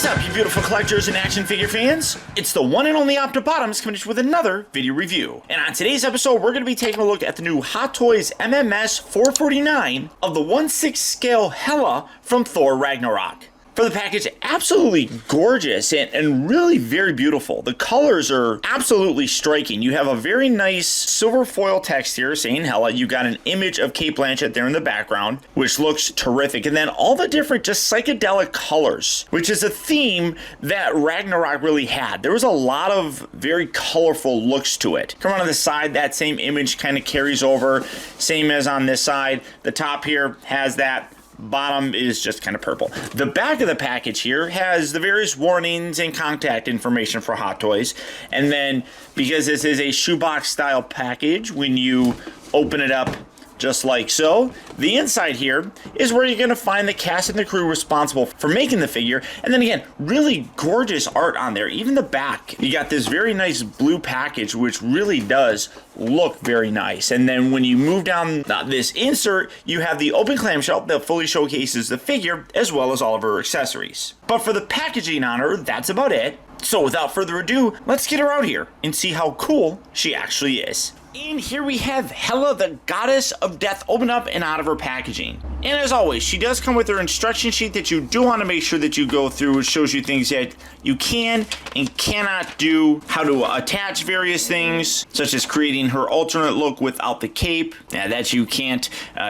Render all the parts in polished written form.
What's up, you beautiful collectors and action figure fans? It's the one and only Optibotimus coming with another video review. And on today's episode, we're going to be taking a look at the new Hot Toys MMS 449 of the 1/6 scale Hela from Thor Ragnarok. For the package, absolutely gorgeous and really very beautiful. The colors are absolutely striking. You have a very nice silver foil text here saying Hela. You got an image of Cate Blanchett there in the background, which looks terrific. And then all the different just psychedelic colors, which is a theme that Ragnarok really had. There was a lot of very colorful looks to it. Come on the side, that same image kind of carries over. Same as on this side. The top here has that. Bottom is just kind of purple. The back of the package here has the various warnings and contact information for Hot Toys. And then, because this is a shoebox style package, when you open it up just like so, the inside here is where you're going to find the cast and the crew responsible for making the figure. And then again, really gorgeous art on there. Even the back, you got this very nice blue package, which really does look very nice. And then when you move down this insert, you have the open clamshell that fully showcases the figure as well as all of her accessories. But for the packaging on her, that's about it. So without further ado, let's get her out here and see how cool she actually is. And here we have Hela, the goddess of death, open up and out of her packaging. And as always, she does come with her instruction sheet that you do want to make sure that you go through. It shows you things that you can and cannot do, how to attach various things, such as creating her alternate look without the cape, that you can't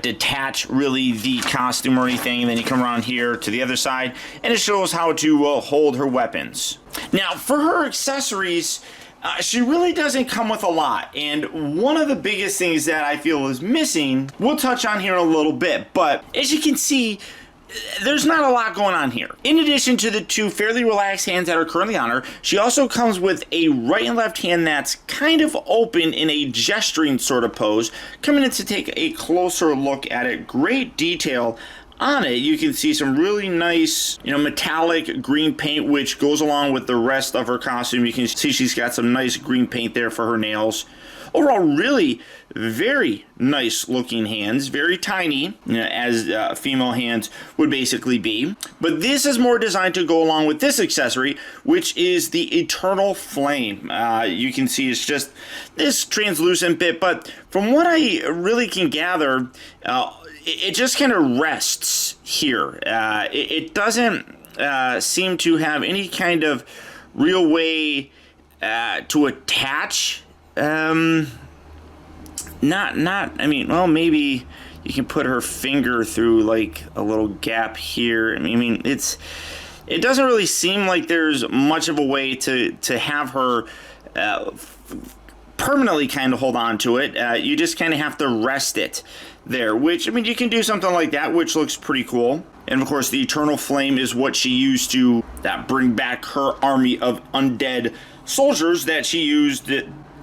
detach really the costume or anything. And then you come around here to the other side, and it shows how to hold her weapons. Now, for her accessories, she really doesn't come with a lot, and one of the biggest things that I feel is missing, we'll touch on here in a little bit, but as you can see, there's not a lot going on here. In addition to the two fairly relaxed hands that are currently on her, she also comes with a right and left hand that's kind of open in a gesturing sort of pose. Coming in to take a closer look at it, great detail on it. You can see some really nice, metallic green paint, which goes along with the rest of her costume. You can see she's got some nice green paint there for her nails. Overall, really very nice looking hands, very tiny, as female hands would basically be. But this is more designed to go along with this accessory, which is the Eternal Flame. You can see it's just this translucent bit, but from what I really can gather, it just kind of rests here. It doesn't seem to have any kind of real way to attach. Well, maybe you can put her finger through like a little gap here. I mean, it doesn't really seem like there's much of a way to have her permanently kind of hold on to it. You just kind of have to rest it there, which, you can do something like that, which looks pretty cool. And of course, the Eternal Flame is what she used to bring back her army of undead soldiers that she used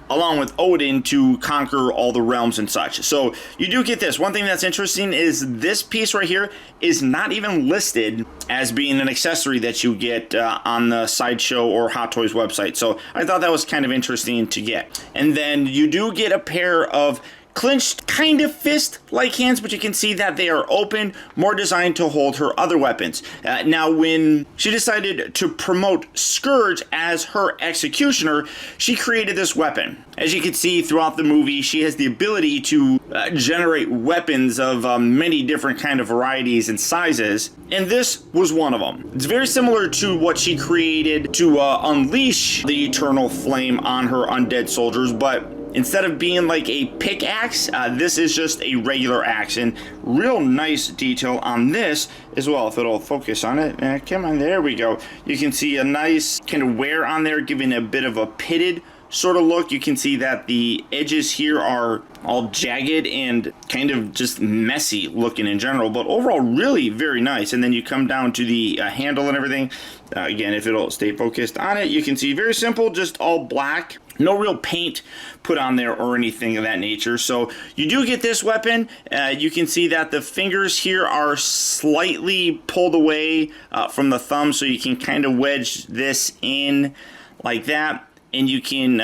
along with Odin to conquer all the realms and such. So you do get this. One thing that's interesting is this piece right here is not even listed as being an accessory that you get on the Sideshow or Hot Toys website. So I thought that was kind of interesting to get. And then you do get a pair of clenched kind of fist-like hands, but you can see that they are open, more designed to hold her other weapons. Now, when she decided to promote Scourge as her executioner, she created this weapon. As you can see throughout the movie, she has the ability to generate weapons of many different kind of varieties and sizes, and this was one of them. It's very similar to what she created to unleash the Eternal Flame on her undead soldiers, but instead of being like a pickaxe, this is just a regular axe, and real nice detail on this as well. If it'll focus on it, come on, there we go. You can see a nice kind of wear on there, giving a bit of a pitted sort of look. You can see that the edges here are all jagged and kind of just messy looking in general, but overall really very nice. And then you come down to the handle and everything. Again, if it'll stay focused on it, you can see very simple, just all black. No real paint put on there or anything of that nature. So you do get this weapon. You can see that the fingers here are slightly pulled away from the thumb, so you can kind of wedge this in like that. And you can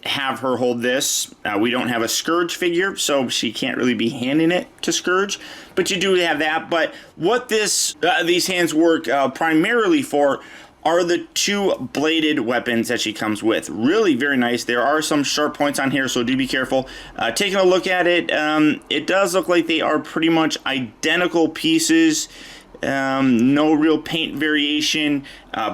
have her hold this. We don't have a Scourge figure, so she can't really be handing it to Scourge, but you do have that. But what these hands work primarily for are the 2 bladed weapons that she comes with. Really very nice. There are some sharp points on here, so do be careful. Taking a look at it, it does look like they are pretty much identical pieces. No real paint variation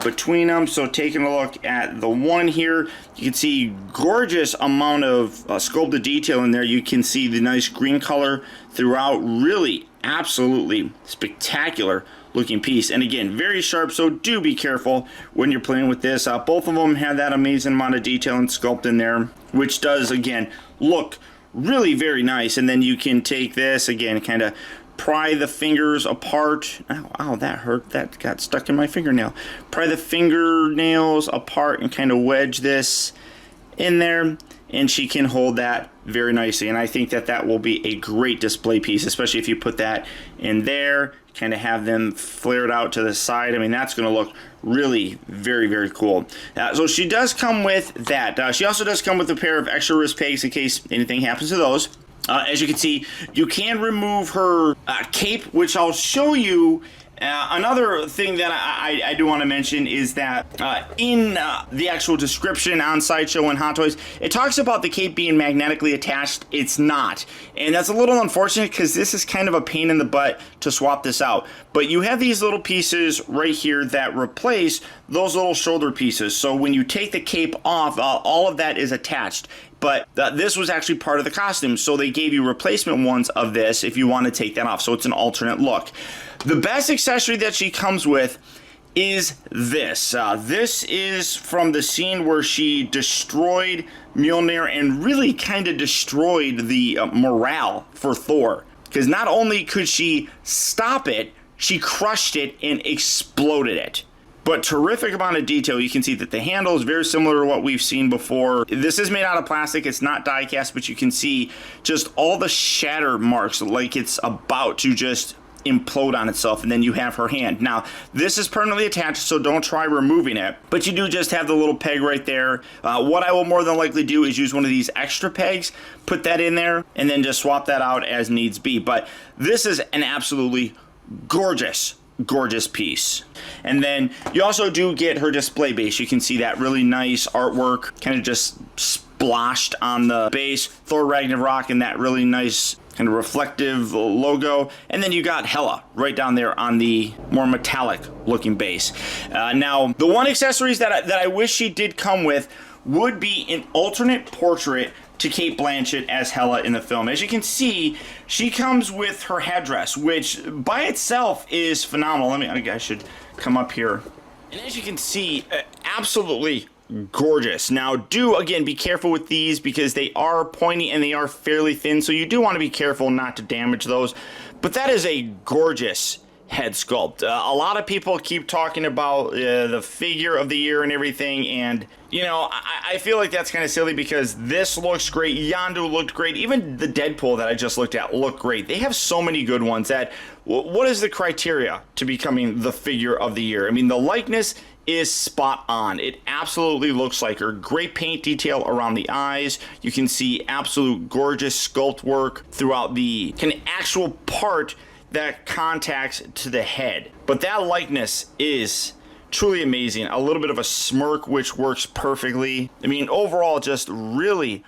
between them. So taking a look at the one here, you can see gorgeous amount of sculpted detail in there. You can see the nice green color throughout. Really absolutely spectacular looking piece, and again very sharp, so do be careful when you're playing with this. Both of them have that amazing amount of detail and sculpt in there, which does again look really very nice. And then you can take this again, kind of pry the fingers apart. Ow, that hurt. That got stuck in my fingernail. Pry the fingernails apart and kind of wedge this in there, and she can hold that very nicely. And I think that that will be a great display piece, especially if you put that in there, kind of have them flared out to the side. I mean, that's going to look really very, very cool. So she does come with that. She also does come with a pair of extra wrist pegs in case anything happens to those. As you can see, you can remove her cape, which I'll show you. Another thing that I do want to mention is that in the actual description on Sideshow and Hot Toys, it talks about the cape being magnetically attached. It's not. And that's a little unfortunate because this is kind of a pain in the butt to swap this out. But you have these little pieces right here that replace those little shoulder pieces. So when you take the cape off, all of that is attached. But this was actually part of the costume, so they gave you replacement ones of this if you want to take that off. So it's an alternate look. The best accessory that she comes with is this. This is from the scene where she destroyed Mjolnir and really kind of destroyed the morale for Thor. Because not only could she stop it, she crushed it and exploded it. But terrific amount of detail. You can see that the handle is very similar to what we've seen before. This is made out of plastic. It's not die cast, but you can see just all the shatter marks, like it's about to just implode on itself. And then you have her hand. Now, this is permanently attached, so don't try removing it. But you do just have the little peg right there. What I will more than likely do is use one of these extra pegs, put that in there, and then just swap that out as needs be. But this is an absolutely gorgeous piece. And then you also do get her display base. You can see that really nice artwork kind of just splashed on the base. Thor Ragnarok and that really nice kind of reflective logo. And then you got Hela right down there on the more metallic looking base. Now, the one accessories that I wish she did come with would be an alternate portrait to Cate Blanchett as Hela in the film. As you can see, she comes with her headdress, which by itself is phenomenal. I should come up here. And as you can see, absolutely gorgeous. Now, do again be careful with these because they are pointy and they are fairly thin, so you do want to be careful not to damage those. But that is a gorgeous head sculpt. A lot of people keep talking about the figure of the year and everything, and you know, I feel like that's kind of silly because this looks great. Yondu looked great. Even the Deadpool that I just looked at looked great. They have so many good ones that, what is the criteria to becoming the figure of the year? I mean, the likeness is spot on. It absolutely looks like her. Great paint detail around the eyes. You can see absolute gorgeous sculpt work throughout the kind of actual part that contacts to the head. But that likeness is truly amazing. A little bit of a smirk, which works perfectly. I mean, overall, just really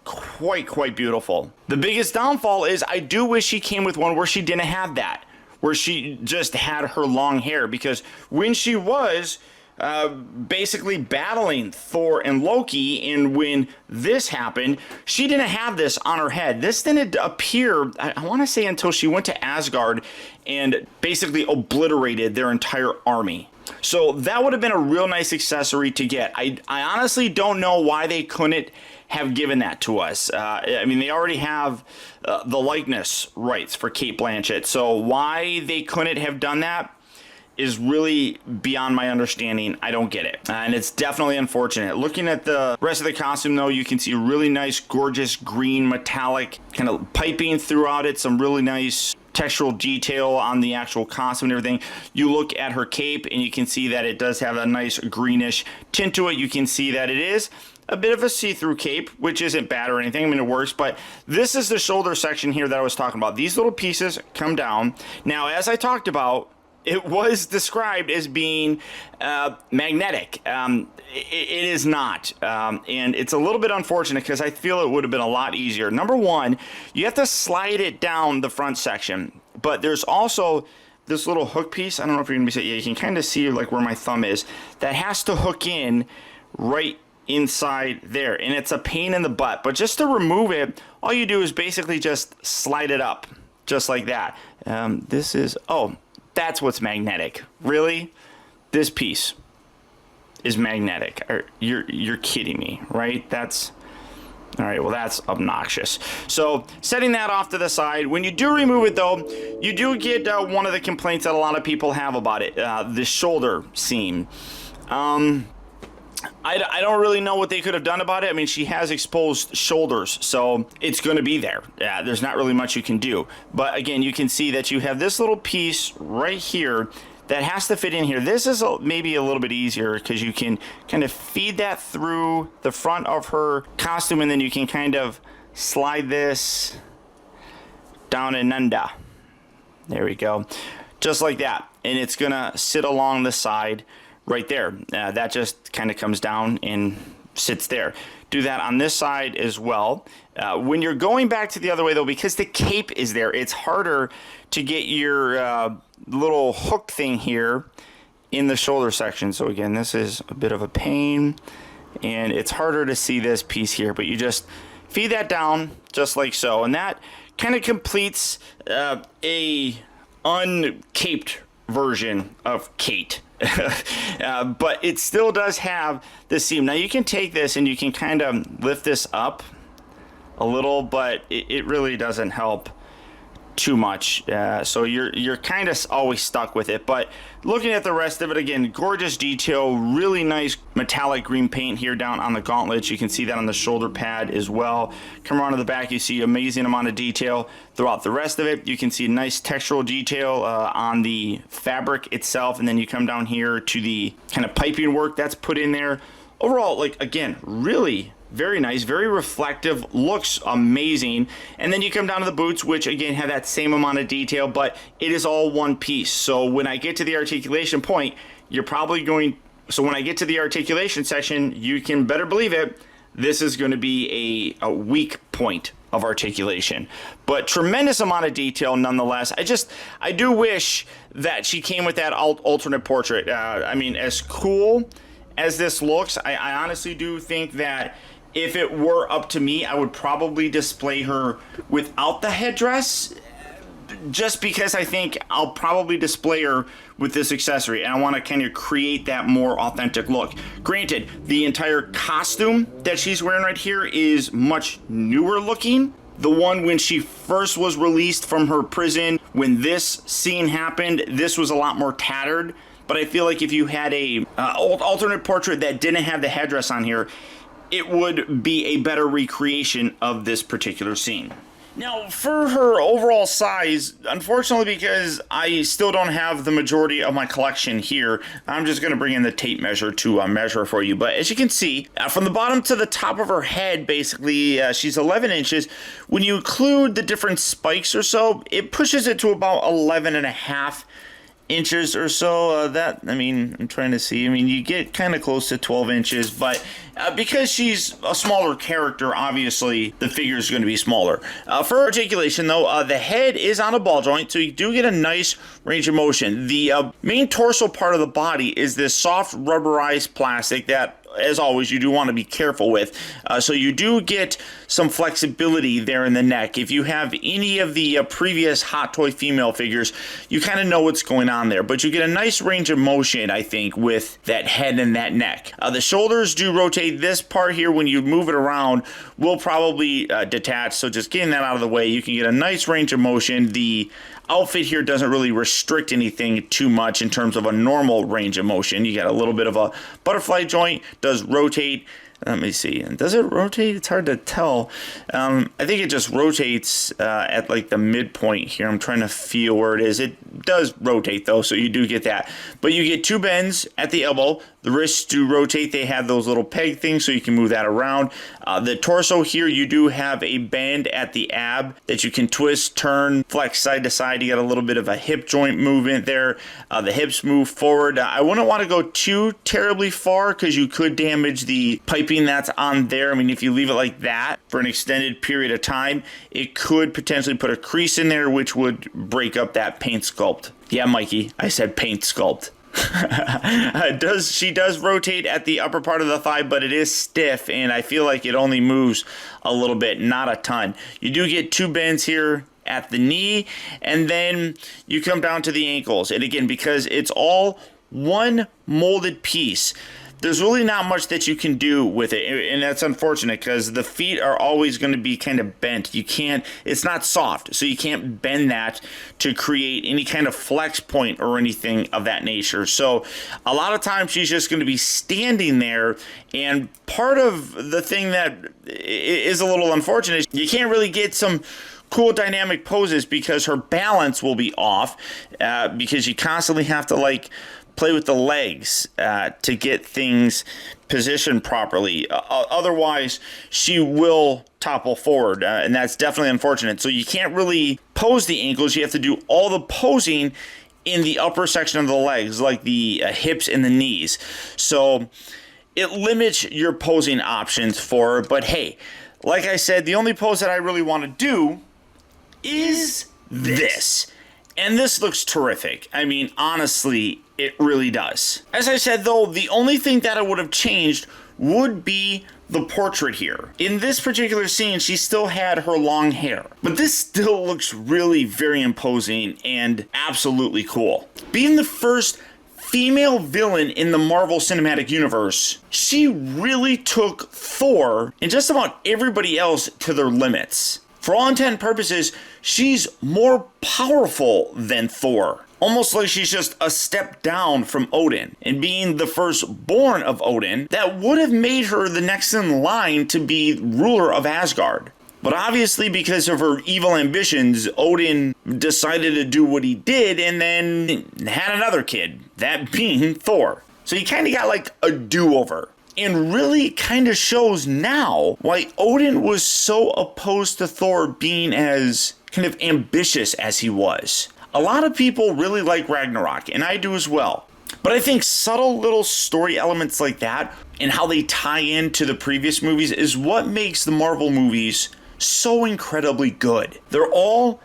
quite beautiful. The biggest downfall is I do wish she came with one where she didn't have that, where she just had her long hair, because when she was basically battling Thor and Loki, and when this happened, she didn't have this on her head. This didn't appear, I want to say, until she went to Asgard and basically obliterated their entire army. So that would have been a real nice accessory to get. I honestly don't know why they couldn't have given that to us. I mean, they already have the likeness rights for Cate Blanchett, so why they couldn't have done that is really beyond my understanding. I don't get it. And it's definitely unfortunate. Looking at the rest of the costume, though, you can see really nice, gorgeous green metallic kind of piping throughout it. Some really nice textural detail on the actual costume and everything. You look at her cape and you can see that it does have a nice greenish tint to it. You can see that it is a bit of a see-through cape, which isn't bad or anything. I mean, it works, but this is the shoulder section here that I was talking about. These little pieces come down. Now, as I talked about, it was described as being magnetic. It is not, and it's a little bit unfortunate because I feel it would have been a lot easier. Number one, you have to slide it down the front section, but there's also this little hook piece. I don't know if you're gonna be saying, yeah, you can kind of see like where my thumb is. That has to hook in right inside there, and it's a pain in the butt. But just to remove it, all you do is basically just slide it up, just like that. This is, oh, that's what's magnetic. Really? This piece is magnetic. You're kidding me, right? That's all right. Well, that's obnoxious. So setting that off to the side. When you do remove it, though, you do get one of the complaints that a lot of people have about it: the shoulder seam. I don't really know what they could have done about it. I mean, she has exposed shoulders, so it's going to be there. Yeah, there's not really much you can do. But again, you can see that you have this little piece right here that has to fit in here. This is maybe a little bit easier because you can kind of feed that through the front of her costume, and then you can kind of slide this down and under. There we go. Just like that. And it's going to sit along the side right there. That just kind of comes down and sits there. Do that on this side as well. When you're going back to the other way, though, because the cape is there, it's harder to get your little hook thing here in the shoulder section. So again, this is a bit of a pain, and it's harder to see this piece here, but you just feed that down just like so, and that kind of completes a uncaped version of Kate. But it still does have the seam. Now you can take this and you can kind of lift this up a little, but it really doesn't help too much. So you're kind of always stuck with it. But looking at the rest of it, again, gorgeous detail, really nice metallic green paint here down on the gauntlets. You can see that on the shoulder pad as well. Come around to the back, you see amazing amount of detail throughout the rest of it. You can see nice textural detail on the fabric itself, and then you come down here to the kind of piping work that's put in there. Overall, like, again, really very nice, very reflective, looks amazing. And then you come down to the boots, which again have that same amount of detail, but it is all one piece. So when I get to the articulation point, you're probably going, so when I get to the articulation section, you can better believe it, this is going to be a weak point of articulation. But tremendous amount of detail nonetheless. I do wish that she came with that alternate portrait. I mean, as cool as this looks, I honestly do think that if it were up to me, I would probably display her without the headdress, just because I think I'll probably display her with this accessory, and I want to kind of create that more authentic look. Granted, the entire costume that she's wearing right here is much newer looking. The one when she first was released from her prison, when this scene happened, this was a lot more tattered. But I feel like if you had a alternate portrait that didn't have the headdress on here, it would be a better recreation of this particular scene. Now, for her overall size, unfortunately, because I still don't have the majority of my collection here, I'm just going to bring in the tape measure to measure for you. But as you can see, from the bottom to the top of her head, basically, she's 11 inches. When you include the different spikes or so, it pushes it to about 11 and a half inches or so. That, I mean, I'm trying to see. I mean, you get kind of close to 12 inches, but because she's a smaller character, obviously the figure is going to be smaller. For articulation, though, the head is on a ball joint, so you do get a nice range of motion. The main torso part of the body is this soft rubberized plastic that, as always, you do want to be careful with. So you do get some flexibility there in the neck. If you have any of the previous Hot Toy female figures, you kind of know what's going on there. But you get a nice range of motion, I think, with that head and that neck. The shoulders do rotate. This part here, when you move it around, will probably detach. So just getting that out of the way, you can get a nice range of motion. The outfit here doesn't really restrict anything too much in terms of a normal range of motion. You got a little bit of a butterfly joint, does rotate. Let me see. Does it rotate? It's hard to tell. I think it just rotates at like the midpoint here. I'm trying to feel where it is. It does rotate though, so you do get that. But you get two bends at the elbow, The wrists do rotate. They have those little peg things so you can move that around. The torso here, you do have a band at the ab that you can twist, turn, flex side to side. You got a little bit of a hip joint movement there. The hips move forward. I wouldn't want to go too terribly far because you could damage the piping that's on there. I mean, if you leave it like that for an extended period of time, it could potentially put a crease in there, which would break up that paint sculpt. Yeah, Mikey, I said paint sculpt. She does rotate at the upper part of the thigh, but it is stiff, and I feel like it only moves a little bit, not a ton. You do get 2 bends here at the knee, and then you come down to the ankles. And again, because it's all one molded piece, there's really not much that you can do with it, and that's unfortunate because the feet are always going to be kind of bent. You can't, it's not soft, so you can't bend that to create any kind of flex point or anything of that nature. So a lot of times she's just going to be standing there, and part of the thing that is a little unfortunate is you can't really get some cool dynamic poses because her balance will be off because you constantly have to like play with the legs to get things positioned properly. Otherwise, she will topple forward, and that's definitely unfortunate. So you can't really pose the ankles. You have to do all the posing in the upper section of the legs, like the hips and the knees. So it limits your posing options for her. But hey, like I said, the only pose that I really want to do is this. And this looks terrific. I mean, honestly, it really does. As I said, though, the only thing that I would have changed would be the portrait here. In this particular scene, she still had her long hair, but this still looks really very imposing and absolutely cool. Being the first female villain in the Marvel Cinematic Universe, she really took Thor and just about everybody else to their limits. For all intent and purposes, she's more powerful than Thor. Almost like she's just a step down from Odin. And being the firstborn of Odin, that would have made her the next in line to be ruler of Asgard. But obviously, because of her evil ambitions, Odin decided to do what he did and then had another kid, that being Thor. So he kind of got like a do-over. And really kind of shows now why Odin was so opposed to Thor being as kind of ambitious as he was. A lot of people really like Ragnarok, and I do as well. But I think subtle little story elements like that and how they tie into the previous movies is what makes the Marvel movies so incredibly good. They're all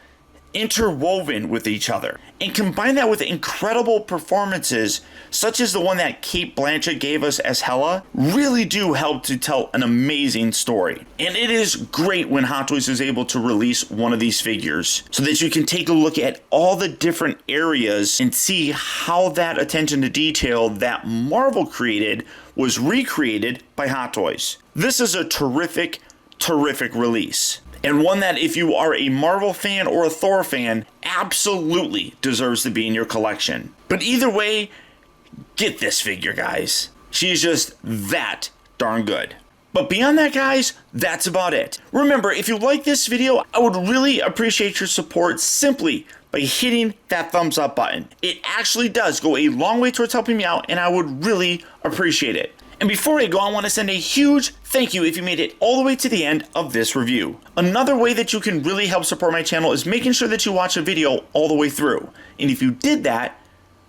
interwoven with each other. And combine that with incredible performances, such as the one that Cate Blanchett gave us as Hela, really do help to tell an amazing story. And it is great when Hot Toys is able to release one of these figures so that you can take a look at all the different areas and see how that attention to detail that Marvel created was recreated by Hot Toys. This is a terrific release. And one that, if you are a Marvel fan or a Thor fan, absolutely deserves to be in your collection. But either way, get this figure, guys. She's just that darn good. But beyond that, guys, that's about it. Remember, if you like this video, I would really appreciate your support simply by hitting that thumbs up button. It actually does go a long way towards helping me out, and I would really appreciate it. And before I go, I want to send a huge thank you if you made it all the way to the end of this review. Another way that you can really help support my channel is making sure that you watch a video all the way through. And if you did that,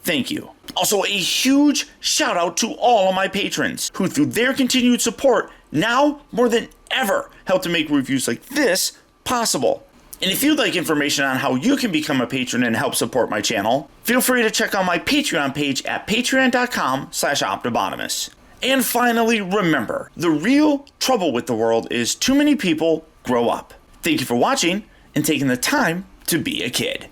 thank you. Also, a huge shout out to all of my patrons who, through their continued support, now more than ever help to make reviews like this possible. And if you'd like information on how you can become a patron and help support my channel, feel free to check out my Patreon page at patreon.com/Optibotimus. And finally, remember, the real trouble with the world is too many people grow up. Thank you for watching and taking the time to be a kid.